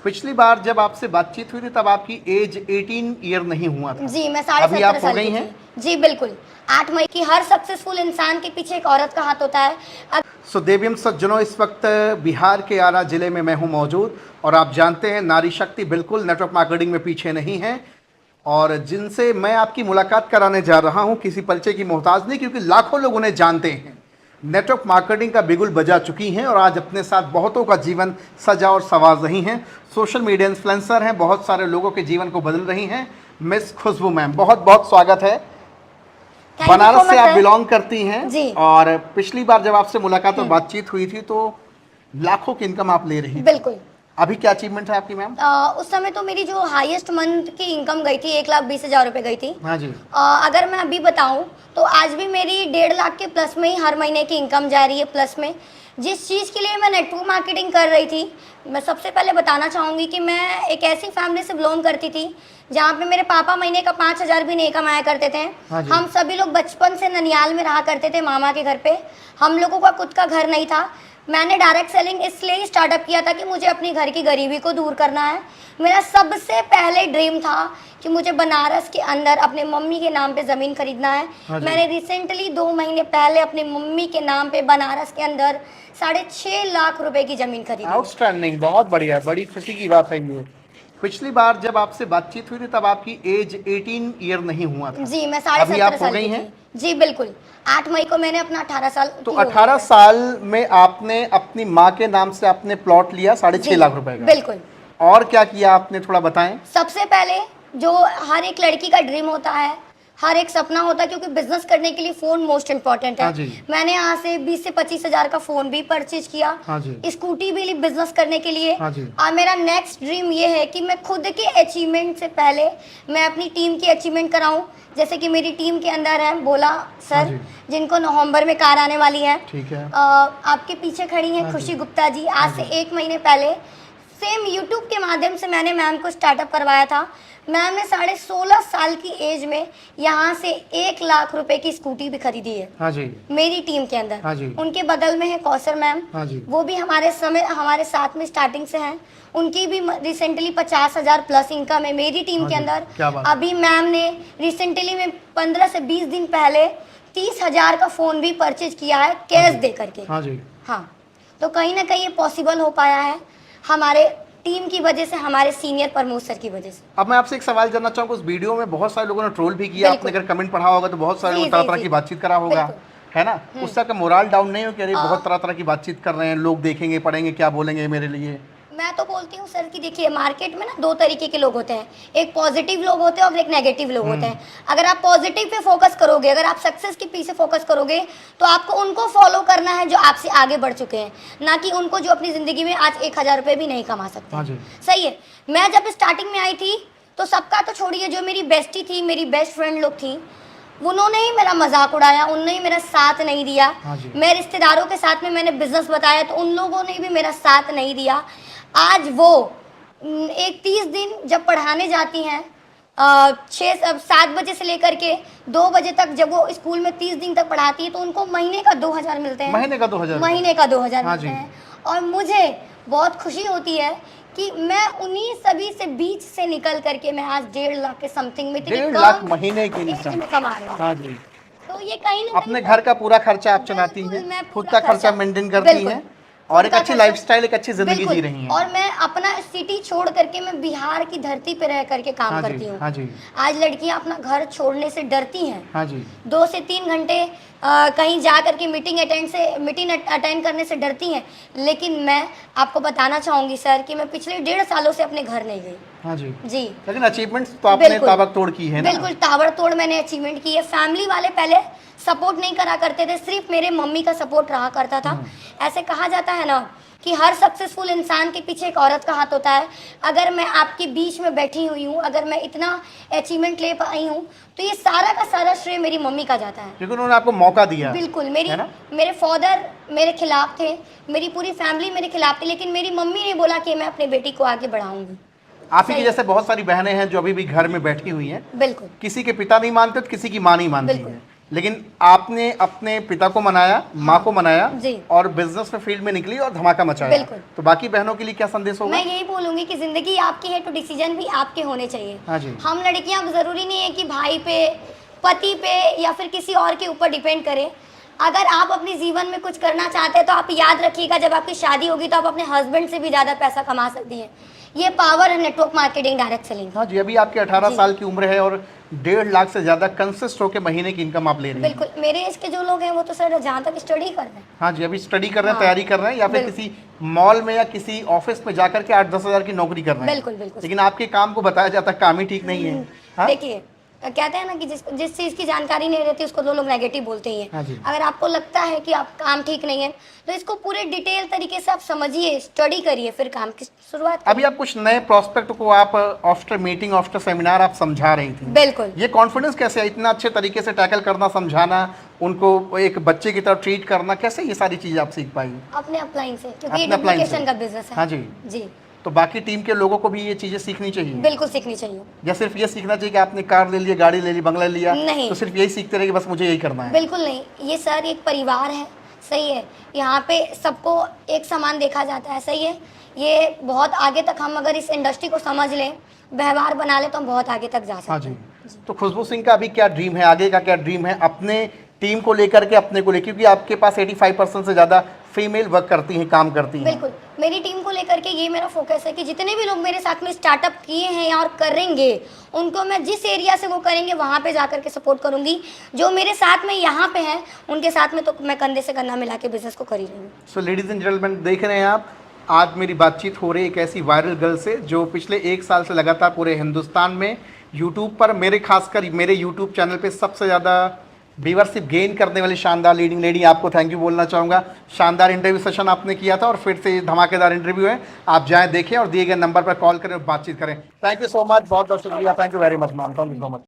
पिछली बार जब आपसे बातचीत हुई थी तब आपकी एज 18 ईयर नहीं हुआ था। जी, मैं अभी आप 17.5 हो साल गई की हैं? थी। जी बिल्कुल। 8 मई की हर सक्सेसफुल इंसान के पीछे एक औरत का हाथ होता है। सो देवियम सज्जनों, इस वक्त बिहार के आरा जिले में मैं हूं मौजूद और आप जानते हैं नारी शक्ति बिल्कुल नेटवर्क मार्केटिंग में पीछे नहीं है। और जिनसे मैं आपकी मुलाकात कराने जा रहा हूं किसी परिचय की मोहताज नहीं, क्योंकि लाखों लोग उन्हें जानते हैं। नेटवर्क मार्केटिंग का बिगुल बजा चुकी हैं और आज अपने साथ बहुतों का जीवन सजा और संवार रही हैं। सोशल मीडिया इन्फ्लुएंसर हैं, बहुत सारे लोगों के जीवन को बदल रही हैं। मिस खुशबू मैम, बहुत बहुत स्वागत है। Thank you so बनारस से much, आप sir। बिलोंग करती हैं जी। और पिछली बार जब आपसे मुलाकात और बातचीत हुई थी तो लाखों की इनकम आप ले रही थी। बिल्कुल। अभी क्या अचीवमेंट है आपकी मैम? उस समय तो मेरी जो हाईएस्ट मंथ की इनकम गई थी 1,20,000 रुपए गई थी। हाँ जी। अगर मैं अभी बताऊं तो आज भी मेरी 1.5 लाख के प्लस में ही हर महीने की इनकम जा रही है प्लस में। जिस चीज़ के लिए मैं नेटवर्क मार्केटिंग कर रही थी, मैं सबसे पहले बताना चाहूँगी कि मैं एक ऐसी फैमिली से बिलोंग करती थी जहाँ पे मेरे पापा महीने का 5,000 भी नहीं कमाया करते थे। हाँ जी। हम सभी लोग बचपन से ननियाल में रहा करते थे मामा के घर पे। हम लोगों का खुद का घर नहीं था। मैंने डायरेक्ट सेलिंग इसलिए ही स्टार्टअप किया था कि मुझे अपनी घर की गरीबी को दूर करना है। मेरा सबसे पहले ड्रीम था कि मुझे बनारस के अंदर अपने मम्मी के नाम पे ज़मीन खरीदना है। हाँ जी। मैंने रिसेंटली 2 महीने पहले अपनी मम्मी के नाम पे बनारस के अंदर 6.5 लाख रुपए की ज़मीन खरीदी। आउटस्टैंडिंग, बहुत बढ़िया, बड़ी खुशी की बात है ये। पिछली बार जब आपसे बातचीत हुई थी तब आपकी एज 18 ईयर नहीं हुआ था। जी, मैं अभी 17.5 आप हो साल गई की हैं? थी। जी बिल्कुल। 8 मई को मैंने अपना 18 साल तो की हो गई 18 है। साल में आपने अपनी माँ के नाम से आपने प्लॉट लिया 6.5 जी, लाख रुपए का। बिल्कुल। और क्या किया आपने, थोड़ा बताएं। सबसे पहले जो हर एक लड़की का ड्रीम होता है, हर एक सपना होता है, क्योंकि बिजनेस करने के लिए फ़ोन मोस्ट इम्पॉर्टेंट है। हाँ जी। मैंने यहाँ से 20 से 25 हज़ार का फ़ोन भी परचेज किया। हाँ जी। स्कूटी भी ली बिजनेस करने के लिए। हाँ जी। और मेरा नेक्स्ट ड्रीम ये है कि मैं खुद के अचीवमेंट से पहले मैं अपनी टीम की अचीवमेंट कराऊं। जैसे कि मेरी टीम के अंदर है बोला हाँ सर, जी। जिनको नवंबर में कार आने वाली है। ठीक है। आपके पीछे खड़ी हैं हाँ खुशी जी। गुप्ता जी। आज से 1 महीने पहले सेम यूट्यूब के माध्यम से मैंने मैम को स्टार्टअप करवाया था। मैम ने 16.5 साल की एज में यहाँ से 1 लाख रुपए की स्कूटी भी खरीदी है। हाँ जी। मेरी टीम के अंदर। हाँ जी। उनके बगल में है कौसर मैम। हाँ जी। वो भी हमारे साथ में स्टार्टिंग से हैं। उनकी भी रिसेंटली 50,000 प्लस इनकम है मेरी टीम हाँ के जी, अंदर। क्या बात। अभी मैम ने रिसेंटली में 15 से 20 दिन पहले 30,000 का फ़ोन भी परचेज किया है कैश दे करके। हाँ जी। हाँ, तो कहीं ना कहीं ये पॉसिबल हो पाया है हमारे टीम की वजह से, हमारे सीनियर प्रमोद सर की वजह से। अब मैं आपसे एक सवाल जानना चाहूँगा, उस वीडियो में बहुत सारे लोगों ने ट्रोल भी किया, आपने बिल्कुल। अगर कमेंट पढ़ा होगा तो बहुत सारे जी, लोगों तरह जी, तरह जी। की बातचीत करा होगा, बिल्कुल। है ना? उससे आपका मोरल डाउन नहीं हो कि अरे बहुत तरह तरह की बातचीत कर रहे हैं, लोग देखेंगे पढ़ेंगे क्या बोलेंगे मेरे लिए? मैं तो बोलती हूँ सर कि देखिए मार्केट में ना 2 तरीके के लोग होते हैं। एक पॉजिटिव लोग होते हैं और एक नेगेटिव लोग होते हैं। अगर आप पॉजिटिव पे फोकस करोगे, अगर आप सक्सेस के पीछे फोकस करोगे, तो आपको उनको फॉलो करना है जो आपसे आगे बढ़ चुके हैं, ना कि उनको जो अपनी ज़िंदगी में आज 1,000 रुपये भी नहीं कमा सकते। हाँ जी। सही है। मैं जब स्टार्टिंग में आई थी तो सबका तो छोड़िए, जो मेरी बेस्टी थी, मेरी बेस्ट फ्रेंड लोग थी, उन्होंने ही मेरा मजाक उड़ाया, उन्होंने ही मेरा साथ नहीं दिया। हाँ जी। मैं रिश्तेदारों के साथ में मैंने बिजनेस बताया तो उन लोगों ने भी मेरा साथ नहीं दिया। आज वो एक 30 दिन जब पढ़ाने जाती हैं 7 बजे से लेकर के 2 बजे तक, जब वो स्कूल में 30 दिन तक पढ़ाती है तो उनको महीने का 2,000 मिलते हैं। महीने का 2,000? महीने का 2,000 हाँ मिलते जी। हैं। और मुझे बहुत खुशी होती है कि मैं उन्हीं सभी से बीच से निकल करके मैं आज 1.5 लाख के समथिंग में 1.5 लाख महीने की एज इनकम। में कमा रही हूँ। हाँ जी। तो ये कहीं ना अपने घर का पूरा खर्चा आप चलाती बिल्कुल, हैं, मैं खुद पूरा का खर्चा मेंटेन करती बिल्कुल। हैं और एक खुद का अच्छी खर्चा- लाइफस्टाइल, एक अच्छी जिंदगी बिल्कुल। जी रही हैं। और मैं अपना सिटी छोड़ करके मैं बिहार की धरती पे रह करके काम हाँ करती जी। हूँ। हाँ जी। आज लड़कियां अपना घर छोड़ने से डरती हैं। हाँ जी। 2 से 3 घंटे कहीं जा करके मीटिंग अटेंड करने से डरती हैं। लेकिन मैं आपको बताना चाहूँगी सर कि मैं पिछले 1.5 सालों से अपने घर नहीं गई। हाँ जी। जी। लेकिन अचीवमेंट्स तो आपने बिल्कुल। ताबड़तोड़ की है ना? बिल्कुल ताबड़तोड़ मैंने अचीवमेंट की है। फैमिली वाले पहले सपोर्ट नहीं करा करते थे, सिर्फ मेरे मम्मी का सपोर्ट रहा करता था। ऐसे कहा जाता है ना कि हर सक्सेसफुल इंसान के पीछे एक औरत का हाथ होता है। अगर मैं आपके बीच में बैठी हुई हूँ, अगर मैं इतना अचीवमेंट ले पाई हूँ, तो ये सारा का सारा श्रेय मेरी मम्मी का जाता है। क्योंकि उन्होंने आपको मौका दिया। बिल्कुल। है ना? मेरे फादर मेरे खिलाफ थे, मेरी पूरी फैमिली मेरे खिलाफ थी, लेकिन मेरी मम्मी ने बोला कि मैं अपनी बेटी को आगे बढ़ाऊंगी। आप ही की सही। जैसे बहुत सारी बहनें हैं जो अभी भी घर में बैठी हुई हैं, बिल्कुल। किसी के पिता नहीं मानते तो किसी की माँ नहीं मानती बिल्कुल। है। लेकिन आपने अपने पिता को मनाया, माँ को मनाया जी। और बिजनेस में फील्ड में निकली और धमाका मचाया। बिल्कुल। तो बाकी बहनों के लिए क्या संदेश होगा? मैं यही बोलूंगी कि जिंदगी आपकी है तो डिसीजन भी आपके होने चाहिए। हाँ जी। हम लड़कियां जरूरी नहीं है कि भाई पे, पति पे या फिर किसी और के ऊपर डिपेंड करें। अगर आप अपने जीवन में कुछ करना चाहते हैं तो आप याद रखिएगा, जब आपकी शादी होगी तो आप अपने हस्बैंड से भी ज़्यादा पैसा कमा सकती हैं। ये पावर है नेटवर्क मार्केटिंग, डायरेक्ट सेलिंग। हाँ जी, अभी आपके 18 साल की उम्र है और 1.5 लाख से ज़्यादा कंसिस्ट होकर महीने की इनकम आप ले रही हैं। बिल्कुल, मेरे एज के जो लोग हैं वो तो सर जहाँ तक स्टडी कर रहे हैं। हाँ जी, अभी स्टडी कर रहे हैं, हाँ, तैयारी कर रहे हैं, या फिर बिल्कुल। किसी मॉल में या किसी ऑफिस में जाकर के 8-10 हज़ार की नौकरी कर रहे हैं। बिल्कुल बिल्कुल। लेकिन आपके काम को बताया जाता है काम ही ठीक नहीं है। हाँ? देखिए, कहते हैं ना कि जिस चीज़ की जानकारी नहीं रहती उसको लोग नेगेटिव बोलते ही हाँ हैं। जी। अगर आपको लगता है कि आप काम ठीक नहीं है तो इसको पूरे डिटेल तरीके से आप समझिए, स्टडी करिए, फिर काम की शुरुआत अभी आप कुछ नए प्रोस्पेक्ट को आप आफ्टर मीटिंग, आफ्टर सेमिनार आप समझा रही थी। बिल्कुल। ये कॉन्फिडेंस कैसे है, इतना अच्छे तरीके से टैकल करना, समझाना, उनको एक बच्चे की तरह ट्रीट करना, कैसे ये सारी चीज़ें आप सीख पाई? अपने अपलाइन से, क्योंकि ये अपने अपलाइन से। डुप्लीकेशन का बिजनेस है। हाँ जी। जी, तो बाकी टीम के लोगों को भी ये चीज़ें सीखनी चाहिए, बिल्कुल सीखनी चाहिए। या सिर्फ ये सीखना चाहिए कि आपने कार ले लिया, गाड़ी ले ली, बंगला लिया, नहीं। तो सिर्फ यही सीखते रहे कि बस मुझे यही करना है? बिल्कुल नहीं, ये सर एक परिवार है, सही है। यहाँ पे सबको एक समान देखा जाता है, सही है। ये बहुत आगे तक हम अगर इस इंडस्ट्री को समझ लें, व्यवहार बना ले तो हम बहुत आगे तक जा सकते हाँ हैं। जी। तो खुशबू सिंह का अभी क्या ड्रीम है, आगे का क्या ड्रीम है, अपने टीम को लेकर के, अपने को लेकर, क्योंकि आपके पास 85% से ज़्यादा फीमेल वर्क करती हैं, काम करती हैं। बिल्कुल, मेरी टीम को लेकर के ये मेरा फोकस है कि जितने भी लोग मेरे साथ में स्टार्टअप किए हैं और करेंगे, उनको मैं जिस एरिया से वो करेंगे वहाँ पे जाकर के सपोर्ट करूँगी। जो मेरे साथ में यहाँ पे हैं उनके साथ में तो मैं कंधे से कंधा मिला के बिजनेस को कर ही रही हूँ। सो लेडीज़ एंड जेंटलमैन, देख रहे हैं आप, आज मेरी बातचीत हो रही है एक ऐसी वायरल गर्ल से जो पिछले 1 साल से लगातार पूरे हिंदुस्तान में यूट्यूब पर, खासकर मेरे यूट्यूब चैनल पे सबसे ज़्यादा व्यूअरशिप गेन करने वाली शानदार लीडिंग लेडी। आपको थैंक यू बोलना चाहूँगा। शानदार इंटरव्यू सेशन आपने किया था और फिर से धमाकेदार इंटरव्यू है। आप जाएँ, देखें और दिए गए नंबर पर कॉल करें और बातचीत करें। थैंक यू सो मच, बहुत बहुत शुक्रिया। Thank you very much ma'am, thank you so much.